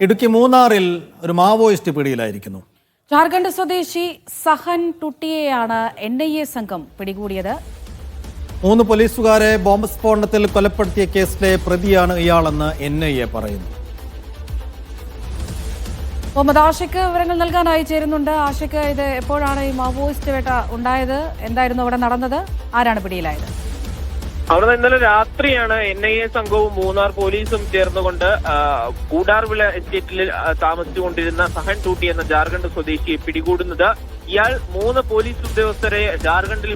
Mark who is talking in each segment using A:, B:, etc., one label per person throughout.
A: ഇടുക്കി മൂന്നാറിൽ ഒരു മാവോയിസ്റ്റ് പിടിയിലായിരിക്കുന്നു.
B: ജാർഖണ്ഡ് സ്വദേശി സഹൻ ടുട്ടിയെയാണ് NIA സംഘം പിടികൂടിയത്.
A: 3 പോലീസുകാരെ ബോംബ് സ്ഫോടനത്തിൽ കൊലപ്പെടുത്തിയ കേസിലെ പ്രതിയാണ് ഇയാളെന്ന് NIA പറയുന്നു.
B: മുഹമ്മദ് ആഷിഖ് വിവരങ്ങൾ നൽകാനായി ചേരുന്നുണ്ട്. ആഷിഖ്, ഇത് എപ്പോഴാണ് ഈ മാവോയിസ്റ്റ് വേട്ട ഉണ്ടായത്? എന്തായിരുന്നു അവിടെ നടന്നത്? ആരാണ് പിടിയിലായത്?
C: അവിടെ ഇന്നലെ രാത്രിയാണ് NIA സംഘവും മൂന്നാർ പോലീസും ചേർന്നുകൊണ്ട് കൂടാർവിള എസ്റ്റേറ്റിൽ താമസിച്ചുകൊണ്ടിരുന്ന സഹൻ ടൂട്ടി എന്ന ജാർഖണ്ഡ് സ്വദേശിയെ പിടികൂടുന്നത്. ഇയാൾ 3 പോലീസ് ഉദ്യോഗസ്ഥരെ ജാർഖണ്ഡിൽ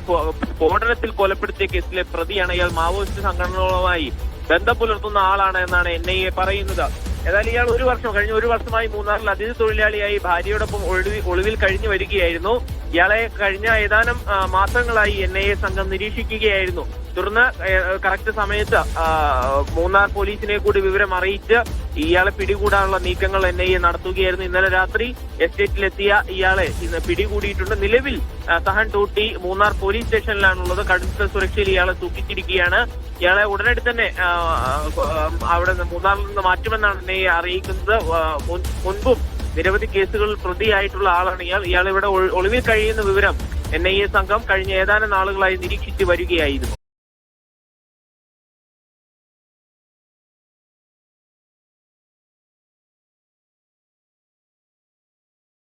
C: സ്ഫോടനത്തിൽ കൊലപ്പെടുത്തിയ കേസിലെ പ്രതിയാണ്. ഇയാൾ മാവോയിസ്റ്റ് സംഘടനകളുമായി ബന്ധം പുലർത്തുന്ന ആളാണ് എന്നാണ് NIA പറയുന്നത്. ഏതായാലും ഇയാൾ കഴിഞ്ഞ ഒരു വർഷമായി മൂന്നാറിൽ അതിഥി തൊഴിലാളിയായി ഭാര്യയോടൊപ്പം ഒളിവിൽ കഴിഞ്ഞു വരികയായിരുന്നു. ഇയാളെ കഴിഞ്ഞ ഏതാനും മാസങ്ങളായി NIA സംഘം നിരീക്ഷിക്കുകയായിരുന്നു. തുടർന്ന് കറക്റ്റ് സമയത്ത് മൂന്നാർ പോലീസിനെ കൂടി വിവരം അറിയിച്ച് ഇയാളെ പിടികൂടാനുള്ള നീക്കങ്ങൾ NIA നടത്തുകയായിരുന്നു. ഇന്നലെ രാത്രി എസ്റ്റേറ്റിലെത്തിയ ഇയാളെ ഇന്ന് പിടികൂടിയിട്ടുണ്ട്. നിലവിൽ സഹൻ ടൂട്ടി മൂന്നാർ പോലീസ് സ്റ്റേഷനിലാണുള്ളത്. കടുത്ത സുരക്ഷയിൽ ഇയാളെ സൂക്ഷിച്ചിരിക്കുകയാണ്. ഇയാളെ ഉടനടി തന്നെ അവിടെ മൂന്നാറിൽ നിന്ന് മാറ്റുമെന്നാണ് NIA അറിയിക്കുന്നത്. മുൻപും നിരവധി കേസുകളിൽ പ്രതിയായിട്ടുള്ള ആളാണ് ഇയാൾ ഇവിടെ ഒളിവിൽ കഴിയുന്ന വിവരം NIA സംഘം കഴിഞ്ഞ ഏതാനും നാളുകളായി നിരീക്ഷിച്ച് വരികയായിരുന്നു.